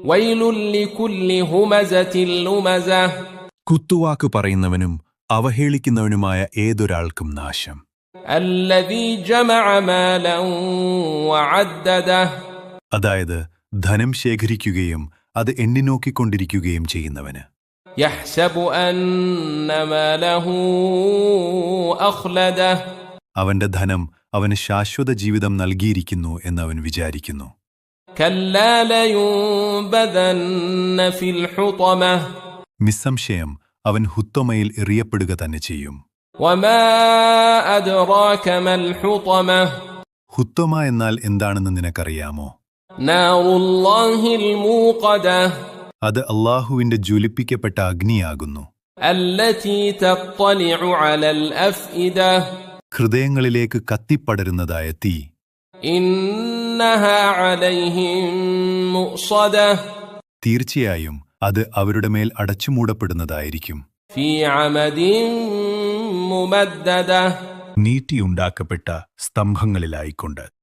ويل لكل همزة لمزة കുത്തുവാക്ക് പറയുന്നവനും അവഹേളിക്കുന്നവനുമായ ഏതൊരാൾക്കും നാശം. الذي جمع مالا وعدده അതായത് ധനം ശേഖരിക്കുകയും അത് എണ്ണിനോക്കിക്കൊണ്ടിരിക്കുകയും ചെയ്യുന്നവന്. يحسب أن ماله أخلده അവന്റെ ധനം അവന് ശാശ്വത ജീവിതം നൽകിയിരിക്കുന്നു എന്നവൻ വിചാരിക്കുന്നു. كلا لينبذن في الحطمة നിസ്സംശയം അവൻ ഹുത്തമയിൽ എറിയപ്പെടുക തന്നെ ചെയ്യും. وما أدراك ما الحطمة ഹുത്തമ എന്നാൽ എന്താണെന്ന് നിനക്കറിയാമോ? نار الله الموقدة അത് അള്ളാഹുവിന്റെ ജ്വലിപ്പിക്കപ്പെട്ട അഗ്നിയാകുന്നു. التي تطلع على الأفئدة ഹൃദയങ്ങളിലേക്ക് കത്തിപ്പടരുന്നതായ തീ. إنها عليهم مؤصدة തീർച്ചയായും അത് അവരുടെ മേൽ അടച്ചുമൂടപ്പെടുന്നതായിരിക്കും. في عمد ممددة നീട്ടിയുണ്ടാക്കപ്പെട്ട സ്തംഭങ്ങളിലായിക്കൊണ്ട്.